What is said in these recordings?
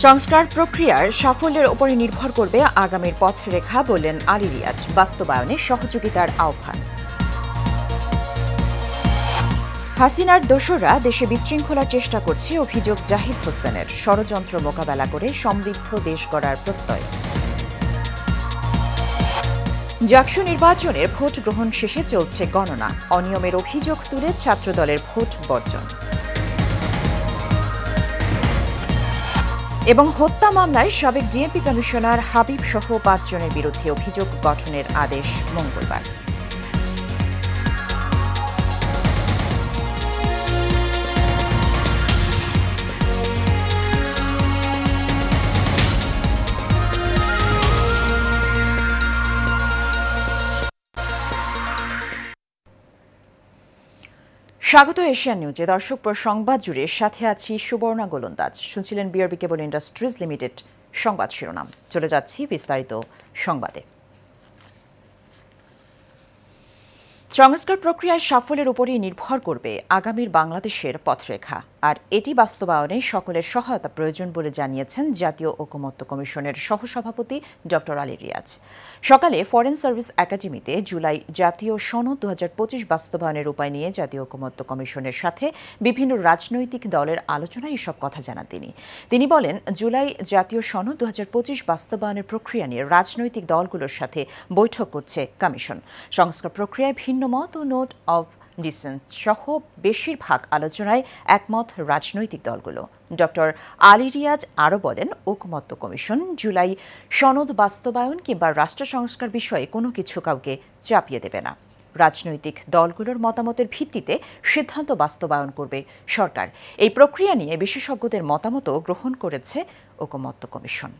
সংস্কার প্রক্রিয়ার সাফল্যের উপরে নির্ভর করবে আগামীর পথরেখা বললেন আলী রিয়াজ। বাস্তবায়নে সহযোগিতার আহ্বান। হাসিনার দোসররা দেশে বিশৃঙ্খলার চেষ্টা করছে অভিযোগ জাহিদ হোসেনের। ষড়যন্ত্র মোকাবেলা করে সমৃদ্ধ দেশ গড়ার প্রত্যয়। জাকসু নির্বাচনের ভোট গ্রহণ শেষে চলছে গণনা। অনিয়মের অভিযোগ তুলে ছাত্রদলের ভোট বর্জন। এবং হত্যা মামলায় সাবেক ডিএমপি কমিশনার হাবিব সহ ৫ জনের বিরুদ্ধে অভিযোগ গঠনের আদেশ মঙ্গলবার। স্বাগত এশিয়ান নিউজে। দর্শক, সংবাদ জুড়ে সাথে আছি সুবর্ণা গোলন্দাজ। শুনছিলেন বিআরবি কেবল ইন্ডাস্ট্রিজ লিমিটেড সংবাদ শিরোনাম। চলে যাচ্ছি বিস্তারিত সংবাদে। সংস্কার প্রক্রিয়ায় সাফল্যের উপরই নির্ভর করবে আগামীর বাংলাদেশের পথরেখা, আর এটি বাস্তবায়নে সকলের সহায়তা প্রয়োজন বলে জানিয়েছেন জাতীয় ঐকমত্য কমিশনের সহসভাপতি ড আলী রিয়াজ। সকালে ফরেন সার্ভিস একাডেমিতে জুলাই জাতীয় সনদ ২০২৫ বাস্তবায়নের উপায় নিয়ে জাতীয় ঐকমত্য কমিশনের সাথে বিভিন্ন রাজনৈতিক দলের আলোচনায় এসব কথা জানান তিনি বলেন, জুলাই জাতীয় সনদ ২০২৫ বাস্তবায়নের প্রক্রিয়া নিয়ে রাজনৈতিক দলগুলোর সাথে বৈঠক করছে কমিশন। সংস্কার প্রক্রিয়ায় ভিন্ন মত ও নোট অব ডিসেন্ট সহ বেশিরভাগ আলোচনায় একমত রাজনৈতিক দলগুলো। ড আলী রিয়াজ আরও বলেন, ঐকমত্য কমিশন জুলাই সনদ বাস্তবায়ন কিংবা রাষ্ট্র সংস্কার বিষয়ে কোনো কিছু কাউকে চাপিয়ে দেবে না। রাজনৈতিক দলগুলোর মতামতের ভিত্তিতে সিদ্ধান্ত বাস্তবায়ন করবে সরকার। এই প্রক্রিয়া নিয়ে বিশেষজ্ঞদের মতামতও গ্রহণ করেছে ঐকমত্য কমিশন।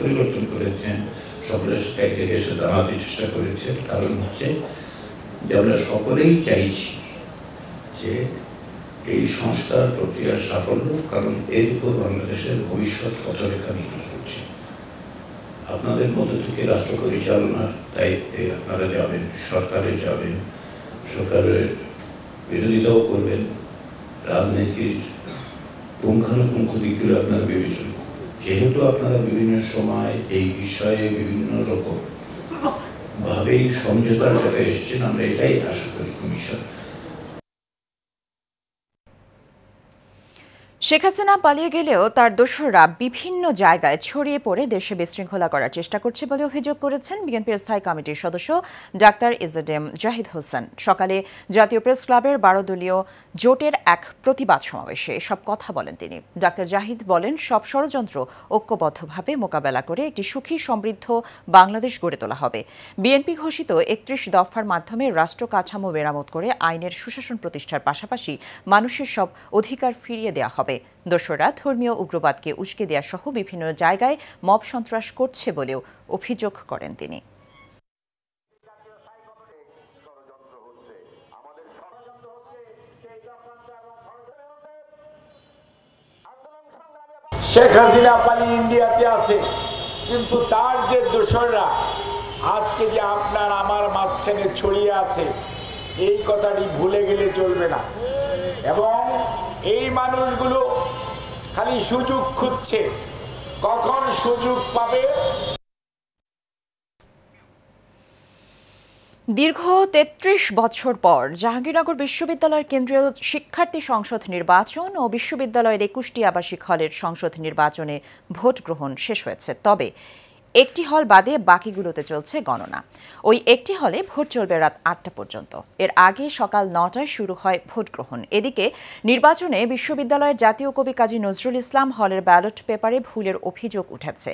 পরিবর্তন করেছেন, সকলের সাথে এক জায়গায় এসে দাঁড়াতে চেষ্টা করেছে। কারণ হচ্ছে যে আমরা সকলেই চাইছি যে এই সংস্কার প্রক্রিয়ার সাফল্য, কারণ এর উপর বাংলাদেশের ভবিষ্যৎ পথরেখা নির্ভর করছে। আপনাদের মধ্যে থেকে রাষ্ট্র পরিচালনার দায়িত্বে আপনারা যাবেন, সরকারে যাবেন, সরকারের বিরোধিতাও করবেন, রাজনীতির পুঙ্খানুপুঙ্খ দিকগুলো আপনারা বিবেচনা। যেহেতু আপনারা বিভিন্ন সময় এই বিষয়ে বিভিন্ন রকম ভাবেই সমঝোতার জায়গায় এসেছেন, আমরা এটাই আশা করি কমিশন। শেখ হাসিনা পালিয়ে গেলেও তার দোসররা বিভিন্ন জায়গায় ছড়িয়ে পড়ে দেশে বিশৃঙ্খলা করার চেষ্টা করছে বলে অভিযোগ করেছেন বিএনপির স্থায়ী কমিটির সদস্য ডাক্তার ইজেডএম জাহিদ হোসেন। সকালে জাতীয় প্রেস ক্লাবের ১২ দলীয় জোটের এক প্রতিবাদ সমাবেশে এসব কথা বলেন তিনি। ডাক্তার জাহিদ বলেন, সব ষড়যন্ত্র ঐক্যবদ্ধভাবে মোকাবেলা করে একটি সুখী সমৃদ্ধ বাংলাদেশ গড়ে তোলা হবে। বিএনপি ঘোষিত ৩১ দফার মাধ্যমে রাষ্ট্র কাঠামো মেরামত করে আইনের সুশাসন প্রতিষ্ঠার পাশাপাশি মানুষের সব অধিকার ফিরিয়ে দেওয়া হবে। দোসররা ধর্মীয় উগ্রবাদকে উস্কে দেওয়া সহ বিভিন্ন জায়গায় মব সন্ত্রাস করছে বলেও অভিযোগ করেন তিনি। শেখ হাসিনা পালিয়ে ইন্ডিয়াতে আছে, কিন্তু তার যে দোসররা আজকে যে আপনার আমার মাঝখানে ছড়িয়ে আছে, এই কথাটি ভুলে গেলে চলবে না। এবং এই মানুষগুলো খালি সুযোগ খুঁজছে, কখন সুযোগ পাবে। দীর্ঘ ৩৩ বছর পর জাহাঙ্গীরনগর বিশ্ববিদ্যালয়ের কেন্দ্রীয় শিক্ষার্থী সংসদ নির্বাচন ও বিশ্ববিদ্যালয়ের ২১টি আবাসিক হলের সংসদ নির্বাচনে ভোট গ্রহণ শেষ হয়েছে। তবে একটি হল বাদে বাকিগুলোতে চলছে গণনা। ওই একটি হলে ভোট চলবে রাত ৮টা পর্যন্ত। এর আগে সকাল ৯টায় শুরু হয় ভোট গ্রহণ। এদিকে নির্বাচনে বিশ্ববিদ্যালয়ের জাতীয় কবি কাজী নজরুল ইসলাম হলের ব্যালট পেপারে ভুলের অভিযোগ উঠেছে।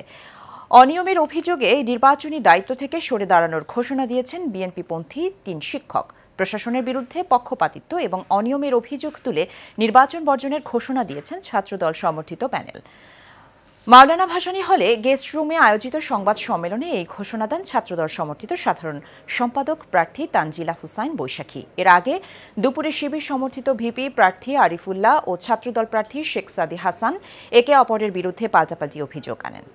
অনিয়মের অভিযোগে নির্বাচনী দায়িত্ব থেকে সরে দাঁড়ানোর ঘোষণা দিয়েছেন বিএনপিপন্থী ৩ শিক্ষক। প্রশাসনের বিরুদ্ধে পক্ষপাতিত্ব এবং অনিয়মের অভিযোগ তুলে নির্বাচন বর্জনের ঘোষণা দিয়েছেন ছাত্রদল সমর্থিত প্যানেল। মাওলানা ভাসানী হলে গেস্ট রুমে আয়োজিত সংবাদ সম্মেলনে এই ঘোষণা দেন ছাত্রদল সমর্থিত সাধারণ সম্পাদক প্রার্থী তানজিলা হুসাইন বৈশাখী। এর আগে দুপুরে শিবির সমর্থিত ভিপি প্রার্থী আরিফুল্লাহ ও ছাত্রদল প্রার্থী শেখ সাদি হাসান একে অপরের বিরুদ্ধে পাল্টাপাল্টি অভিযোগ আনেন।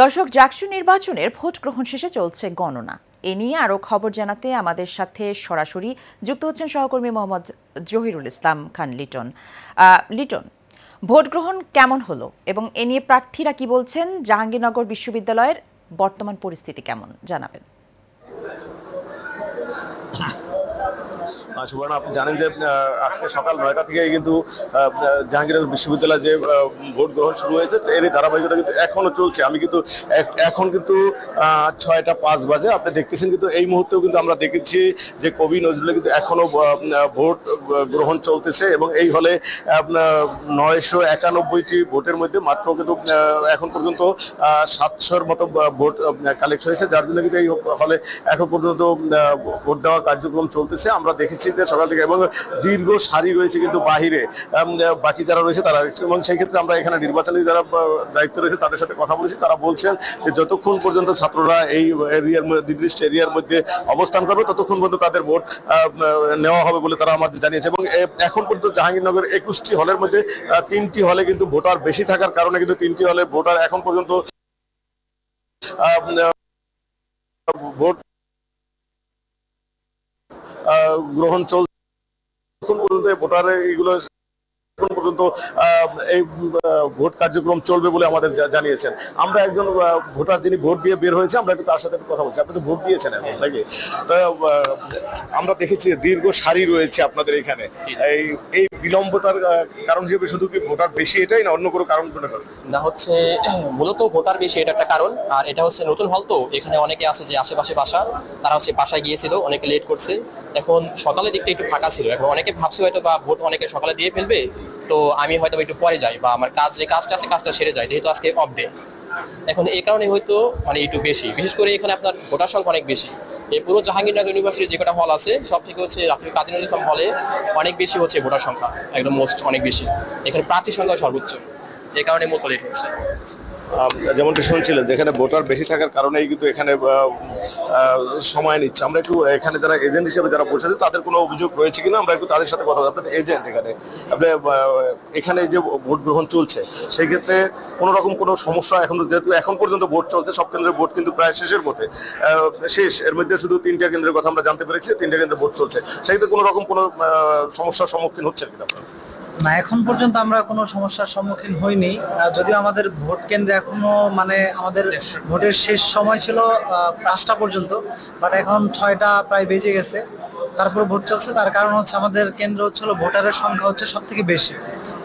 দর্শক, জাকসু নির্বাচনের ভোট গ্রহণ শেষে চলছে গণনা। এ নিয়ে আরও খবর জানাতে আমাদের সাথে সরাসরি যুক্ত হচ্ছেন সহকর্মী মোহাম্মদ জহিরুল ইসলাম খান লিটন। লিটন, ভোট গ্রহণ কেমন হলো এবং এ নিয়ে প্রার্থীরা কি বলছেন? জাহাঙ্গীরনগর বিশ্ববিদ্যালয়ের বর্তমান পরিস্থিতি কেমন জানাবেন? সুবর্ণ, আপনি জানেন যে আজকে সকাল 9টা থেকে কিন্তু জাহাঙ্গীরনগর বিশ্ববিদ্যালয়ে যে ভোট গ্রহণ শুরু হয়েছে এর ধারাবাহিকতা কিন্তু এখনো চলছে। আমি কিন্তু এখন কিন্তু 6টা 5 বাজে আপনি দেখতেছেন, কিন্তু এই মুহূর্তেও কিন্তু আমরা দেখেছি যে কবি নজরুলে কিন্তু এখনো ভোট গ্রহণ চলতেছে এবং এই হলে 991টি ভোটের মধ্যে মাত্র কিন্তু এখন পর্যন্ত 700-র মতো ভোট কালেক্ট হয়েছে, যার জন্য কিন্তু এই হলে এখন পর্যন্ত ভোট দেওয়ার কার্যক্রম চলতেছে। আমরা দেখেছি যে সকাল থেকে এবং দীর্ঘ সারি রয়েছে কিন্তু বাহিরে বাকি যারা রয়েছে তারা, এবং সেই ক্ষেত্রে আমরা এখানে নির্বাচনী যারা দায়িত্ব রয়েছে তাদের সাথে কথা বলেছি। তারা বলছেন যে যতক্ষণ পর্যন্ত ছাত্ররা এই এরিয়ার নির্দিষ্ট এরিয়ার মধ্যে অবস্থান করবে ততক্ষণ পর্যন্ত তাদের ভোট নেওয়া হবে বলে তারা আমাদের জানিয়েছে। এবং এখন পর্যন্ত জাহাঙ্গীরনগর 21টি হলের মধ্যে 3টি হলে কিন্তু ভোটার বেশি থাকার কারণে কিন্তু 3টি হলে ভোটার এখন পর্যন্ত ভোট গ্রহণ চলছে। এখন পর্যন্ত ভোটারের এইগুলো এখন পর্যন্ত এই ভোট কার্যক্রম চলবে বলে আমাদের জানিয়েছেন। আমরা একজন ভোটার যিনি ভোট দিয়ে বের হয়েছে, আমরা একটু তার সাথে কথা বলছি। আপনি তো ভোট দিয়েছেন এখন নাকি? আমরা দেখেছি দীর্ঘ সারি রয়েছে আপনাদের এখানে। এই বিলম্বতার কারণ হিসেবে শুধু কি ভোটার বেশি এটাই না অন্য কোনো কারণ মনে করেন? না, হচ্ছে মূলত ভোটার বেশি এটা একটা কারণ, আর এটা হচ্ছে নতুন হল তো এখানে অনেকে আছে যে আশেপাশে বাসা, তারা হচ্ছে বাসায় গিয়েছিল, অনেকে লেট করছে। এখন সকালের দিকটা একটু ফাঁকা ছিল, এখন অনেকে ভাবছে হয়তো বা ভোট অনেকে সকালে দিয়ে ফেলবে, তো আমি হয়তো একটু পরে যাই বা আমার যে কাজটা আছে কাজটা সেরে যায়, যেহেতু আজকে অফ ডে। এখন এই কারণে হয়তো মানে একটু বেশি, বিশেষ করে এখানে আপনার ভোটার সংখ্যা অনেক বেশি। এই পুরো জাহাঙ্গীরনগর ইউনিভার্সিটি যে কটা হল আছে সব থেকে হচ্ছে রাষ্ট্রীয় কাজী নজরুল ইসলাম হলে অনেক বেশি হচ্ছে ভোটার সংখ্যা, একদম মোস্ট অনেক বেশি। এখানে প্রার্থী সংখ্যা সর্বোচ্চ, এই কারণে মূলত লেট হচ্ছে। যেমনটি শুনছিলেন যেখানে ভোটার বেশি থাকার কারণেই কিন্তু এখানে সময় নিচ্ছে। আমরা একটু এখানে যারা এজেন্ট হিসেবে যারা বসেছে তাদের কোনো অভিযোগ রয়েছে কিনা আমরা একটু তাদের সাথে কথা বলবো। আপনাদের এজেন্ট এখানে যে ভোট গ্রহণ চলছে সেই ক্ষেত্রে কোনো রকম কোনো সমস্যা এখন, যেহেতু এখন পর্যন্ত ভোট চলছে, সব কেন্দ্রের ভোট কিন্তু প্রায় শেষের পথে শেষ, এর মধ্যে শুধু 3টা কেন্দ্রের কথা আমরা জানতে পেরেছি, 3টা কেন্দ্রে ভোট চলছে, সেই ক্ষেত্রে কোনো রকম কোনো সমস্যার সম্মুখীন হচ্ছে কিনা আপনারা? না, এখন পর্যন্ত আমরা কোনো সমস্যার সম্মুখীন হইনি, যদিও আমাদের ভোট কেন্দ্রে এখনো মানে আমাদের ভোটের শেষ সময় ছিল 5টা পর্যন্ত, বাট এখন 6টা প্রায় বেজে গেছে, তারপর ভোট চলছে। তার কারণ হচ্ছে আমাদের কেন্দ্র হচ্ছিল ভোটারের সংখ্যা হচ্ছে সব থেকে বেশি।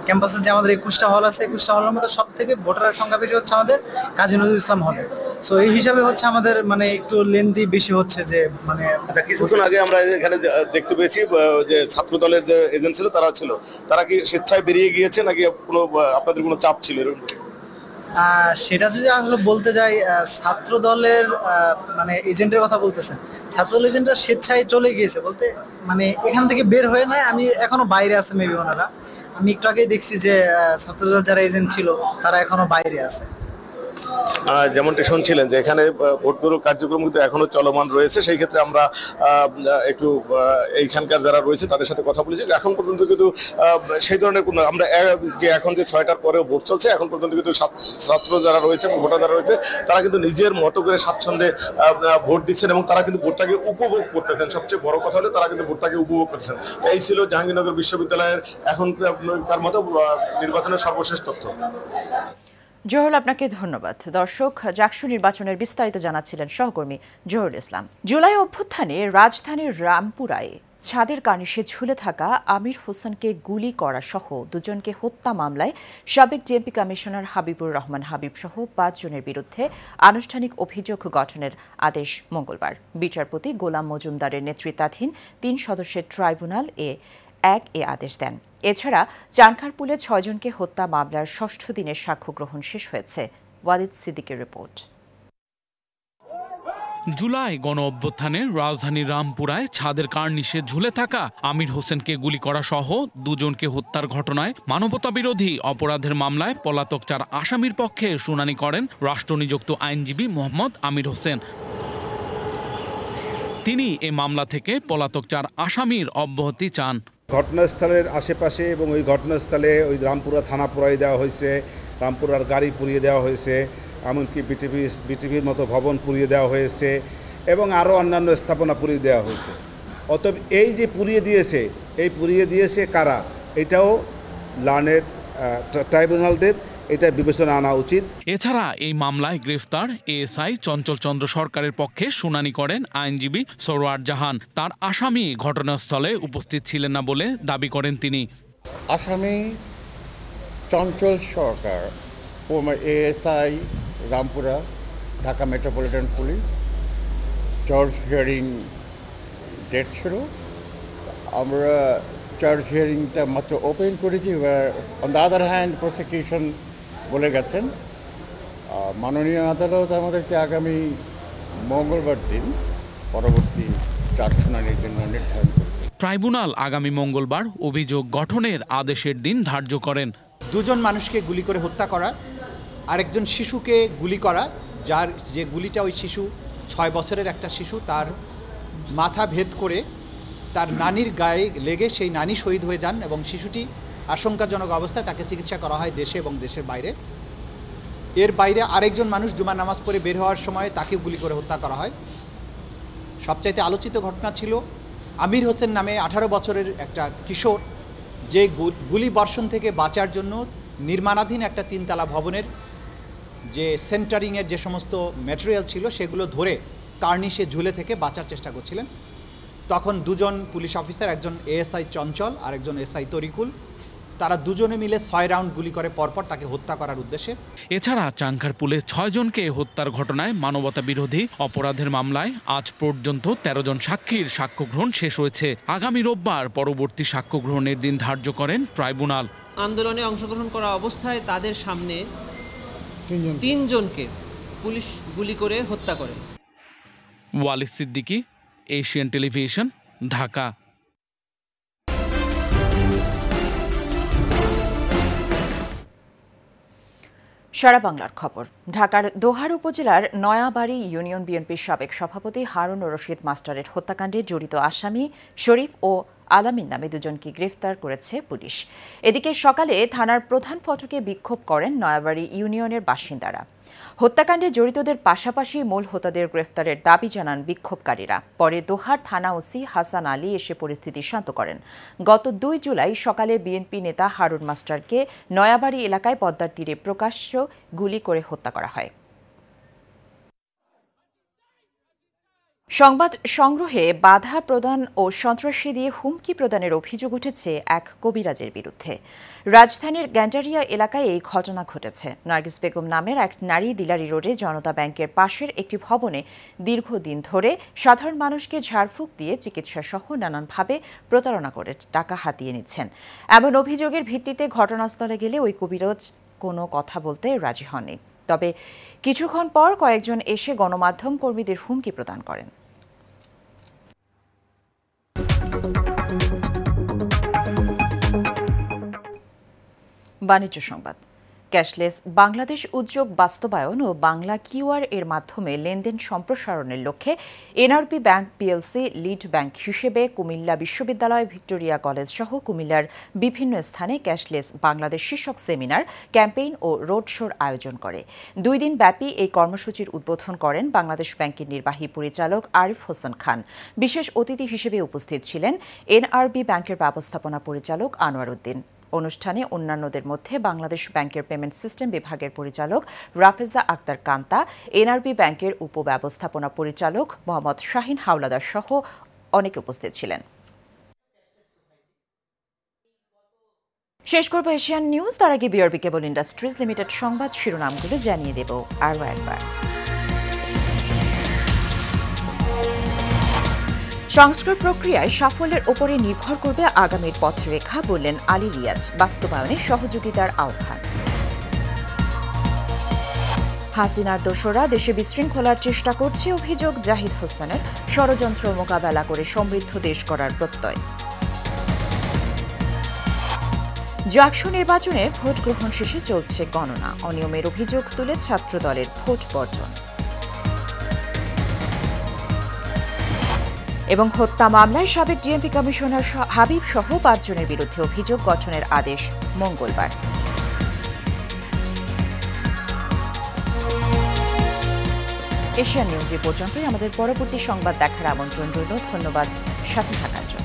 ক্যাম্পাসে যে আমাদের 21টা হল আছে, 21টা হলের মধ্যে সব থেকে ভোটারের সংখ্যা বেশি হচ্ছে আমাদের কাজী নজরুল ইসলাম হলে। সো এই হিসাবে হচ্ছে আমাদের মানে একটু লেন্দি বেশি হচ্ছে যে মানে কিছুক্ষণ আগে আমরা এখানে দেখতে পেয়েছি যে ছাত্র দলের যে এজেন্ট ছিল তারা ছিল, তারা কি স্বেচ্ছায় বেরিয়ে গিয়েছে নাকি কোনো আপনাদের কোনো চাপ ছিল? সেটা যদি আমরা বলতে যাই, ছাত্র দলের মানে এজেন্টের কথা বলতেছেন, ছাত্র দল এজেন্টরা স্বেচ্ছায় চলে গিয়েছে বলতে মানে এখান থেকে বের হয়ে নাই, আমি এখনো বাইরে আছে মেবি ওনারা। আমি একটু আগেই দেখছি যে ছাত্র দল যারা এজেন্ট ছিল তারা এখনো বাইরে আছে। যেমনটি শুনছিলেন যে এখানে ভোট গ্রহণ কার্যক্রম কিন্তু এখনো চলমান রয়েছে, সেই ক্ষেত্রে আমরা একটু এইখানকার যারা রয়েছে তাদের সাথে কথা বলেছি। এখন পর্যন্ত কিন্তু সেই ধরনের কোনো আমরা যে এখন যে 6টার পরে ভোট চলছে এখন পর্যন্ত কিন্তু ছাত্র যারা রয়েছে ভোটার যারা রয়েছে তারা কিন্তু নিজের মতো করে স্বাচ্ছন্দ্যে ভোট দিচ্ছেন এবং তারা কিন্তু ভোটটাকে উপভোগ করতেছেন। সবচেয়ে বড় কথা হলো তারা কিন্তু ভোটটাকে উপভোগ করতেছেন। এই ছিল জাহাঙ্গীরনগর বিশ্ববিদ্যালয়ের এখনকার মতো নির্বাচনের সর্বশেষ তথ্য। জহুরুল, আপনাকে ধন্যবাদ। দর্শক, জাকসু নির্বাচনের বিস্তারিত জানাচ্ছিলেন সহকর্মী জহুরুল ইসলাম। জুলাই অভ্যুত্থানে রাজধানীর রামপুরায় ছাদের কার্নিশে ঝুলে থাকা আমির হোসেনকে গুলি করা সহ 2জনকে হত্যা মামলায় সাবেক ডিএমপি কমিশনার হাবিবুর রহমান হাবিব সহ 5 জনের বিরুদ্ধে আনুষ্ঠানিক অভিযোগ গঠনের আদেশ মঙ্গলবার বিচারপতি গোলাম মজুমদারের নেতৃত্বাধীন 3 সদস্যের ট্রাইব্যুনাল এ আদেশ দেন। এছাড়া চানখারপুলে 6 জনকে হত্যা মামলার 6ষ্ঠ দিনের সাক্ষ্য গ্রহণ শেষ হয়েছে। ওয়ালিদ সিদ্দিকের রিপোর্ট। জুলাই গণ অভ্যুত্থানে রাজধানীর রামপুরায় ছাদের কার্নিশে ঝুলে থাকা আমির হোসেনকে গুলি করা সহ 2 জনকে হত্যার ঘটনায় মানবতাবিরোধী অপরাধের মামলায় পলাতক 4 আসামির পক্ষে শুনানি করেন রাষ্ট্রনিযুক্ত আইনজীবী মোহাম্মদ আমির হোসেন। তিনি এ মামলা থেকে পলাতক 4 আসামির অব্যাহতি চান। ঘটনাস্থলের আশেপাশে এবং ওই ঘটনাস্থলে ওই রামপুরা থানা পুরাই দেওয়া হয়েছে, রামপুরার গাড়ি পুড়িয়ে দেওয়া হয়েছে, এমনকি বিটিভির মতো ভবন পুড়িয়ে দেওয়া হয়েছে এবং আরও অন্যান্য স্থাপনা পুড়িয়ে দেওয়া হয়েছে। অতএব এই যে পুড়িয়ে দিয়েছে কারা, এটাও লার্নেড ট্রাইব্যুনালদের এটা বিবেচনা আনা উচিত। এছাড়া এই মামলায় গ্রেফতার এএসআই চঞ্চল চন্দ্র সরকারের পক্ষে শুনানি করেন আইনজীবী সরোয়ার জাহান। তার আসামি ঘটনাস্থলে উপস্থিত ছিলেন না বলে দাবি করেন তিনি। আসামি Chanchal Sarkar, former ASI Rampura, Dhaka metropolitan police, charge hearing date ছিল। আমরা চার্জ হিয়ারিংটা মাত্র ওপেন করেছি। On the other hand prosecution বলে গেছেন মাননীয় আদালত আমাদেরকে আগামী মঙ্গলবার দিন পরবর্তী চার্জ শুনানির জন্য নির্ধারণ করবে। ট্রাইব্যুনাল আগামী মঙ্গলবার অভিযোগ গঠনের আদেশের দিন ধার্য করেন। দুজন মানুষকে গুলি করে হত্যা করা, আরেকজন শিশুকে গুলি করা, যার যে গুলিটা ওই শিশু 6 বছরের একটা শিশু, তার মাথা ভেদ করে তার নানির গায়ে লেগে সেই নানি শহীদ হয়ে যান এবং শিশুটি আশঙ্কাজনক অবস্থায় তাকে চিকিৎসা করা হয় দেশে এবং দেশের বাইরে। এর বাইরে আরেকজন মানুষ জুমার নামাজ পড়ে বের হওয়ার সময় তাকে গুলি করে হত্যা করা হয়। সবচাইতে আলোচিত ঘটনা ছিল আমির হোসেন নামে 18 বছরের একটা কিশোর, যে গুলি বর্ষণ থেকে বাঁচার জন্য নির্মাণাধীন একটা 3তলা ভবনের যে সেন্টারিংয়ের যে সমস্ত ম্যাটেরিয়াল ছিল সেগুলো ধরে কার্নিশে ঝুলে থেকে বাঁচার চেষ্টা করছিলেন। তখন দুজন পুলিশ অফিসার, একজন এএসআই চঞ্চল আর একজন এসআই তরিকুল, তারা দুজনে মিলে 6 রাউন্ড গুলি করে পরপর তাকে হত্যা করার উদ্দেশ্যে। এছাড়া চাংখারপুলে 6 জনকে হত্যার ঘটনায় মানবতা বিরোধী অপরাধের মামলায় আজ পর্যন্ত 13 জন সাক্ষীর সাক্ষ্য গ্রহণ শেষ হয়েছে। আগামী রোববার পরবর্তী সাক্ষ্য গ্রহণের দিন ধার্য করেন ট্রাইব্যুনাল। আন্দোলনে অংশগ্রহণ করা অবস্থায় তাদের সামনে 3 জনকে পুলিশ গুলি করে হত্যা করে। Walid Siddiqui, Asian television, Dhaka. সারা বাংলার খবর। ঢাকার দোহার উপজেলার নয়াবাড়ি ইউনিয়ন বিএনপির সাবেক সভাপতি হারুন রশিদ মাস্টারের হত্যাকাণ্ডে জড়িত আসামি শরীফ ও আলামিন নামে 2 জনকে গ্রেফতার করেছে পুলিশ। এদিকে সকালে থানার প্রধান ফটকে বিক্ষোভ করেন নয়াবাড়ি ইউনিয়নের বাসিন্দারা। হত্যাকাণ্ডে জড়িতদের পাশাপাশি মূল হোতাদের গ্রেফতারের দাবি জানান বিক্ষোভকারীরা। পরে দোহার থানা ওসি হাসান আলী এসে পরিস্থিতি শান্ত করেন। গত 2 জুলাই সকালে বিএনপি নেতা হারুন মাস্টারকে নয়াবাড়ি এলাকায় পদ্মার তীরে প্রকাশ্য গুলি করে হত্যা করা হয়। সংবাদ সংগ্রহে বাধা প্রদান ও সন্ত্রাসী দিয়ে হুমকি প্রদানের অভিযোগ উঠেছে এক কবিরাজের বিরুদ্ধে। রাজধানীর গ্যান্ডারিয়া এলাকায় এই ঘটনা ঘটেছে। নার্গিস বেগম নামের এক নারী দিলারি রোডে জনতা ব্যাংকের পাশের একটি ভবনে দীর্ঘদিন ধরে সাধারণ মানুষকে ঝাড়ফুঁক দিয়ে চিকিৎসা সহ নানানভাবে প্রতারণা করে টাকা হাতিয়ে নিচ্ছেন। এমন অভিযোগের ভিত্তিতে ঘটনাস্থলে গেলে ওই কবিরাজ কোনো কথা বলতে রাজি হননি। তবে কিছুক্ষণ পর কয়েকজন এসে গণমাধ্যম কর্মীদের হুমকি প্রদান করেন। বাণিজ্য সংবাদ। ক্যাশলেস বাংলাদেশ উদ্যোগ বাস্তবায়ন ও বাংলা কিউআর এর মাধ্যমে লেনদেন সম্প্রসারণের লক্ষ্যে NRB bank PLC lead bank হিসেবে কুমিল্লা বিশ্ববিদ্যালয়, ভিক্টোরিয়া কলেজ সহ কুমিল্লার বিভিন্ন স্থানে ক্যাশলেস বাংলাদেশ শীর্ষক সেমিনার, ক্যাম্পেইন ও রোড শোর আয়োজন করে। 2 দিন ব্যাপী এই কর্মসূচির উদ্বোধন করেন বাংলাদেশ ব্যাংকের নির্বাহী পরিচালক আরিফ হোসেন খান। বিশেষ অতিথি হিসেবে উপস্থিত ছিলেন এনআরবি ব্যাংকের ব্যবস্থাপনা পরিচালক আনোয়ার উদ্দিন। অনুষ্ঠানে অন্যান্যদের মধ্যে বাংলাদেশ ব্যাংকের পেমেন্ট সিস্টেম বিভাগের পরিচালক রাফেজা আক্তার কান্তা, এনআরবি ব্যাংকের উপব্যবস্থাপনা পরিচালক মোহাম্মদ শাহিন হাওলাদার সহ অনেকে উপস্থিত ছিলেন। শেষ করব এশিয়ান নিউজ। তার আগে বিআরবি কেবল ইন্ডাস্ট্রিজ লিমিটেড সংবাদ শিরোনামগুলো জানিয়ে দেব আরও একবার। সংস্কার প্রক্রিয়ায় সাফল্যের ওপরে নির্ভর করবে আগামীর পথরেখা, বললেন আলী রিয়াজ। বাস্তবায়নে সহযোগিতার আহ্বান। হাসিনার দোসররা দেশে বিশৃঙ্খলার চেষ্টা করছে অভিযোগ জাহিদ হোসেনের। ষড়যন্ত্র মোকাবেলা করে সমৃদ্ধ দেশ গড়ার প্রত্যয়। জাকসু নির্বাচনে ভোট গ্রহণ শেষে চলছে গণনা। অনিয়মের অভিযোগ তুলে ছাত্রদলের ভোট বর্জন। এবং হত্যা মামলায় সাবেক ডিএমপি কমিশনার হাবিব সহ 5 জনের বিরুদ্ধে অভিযোগ গঠনের আদেশ মঙ্গলবার। এশিয়ান নিউজ এ পর্যন্তই। আমাদের পরবর্তী সংবাদ দেখার আমন্ত্রণ রইল। ধন্যবাদ সাথে থাকার জন্য।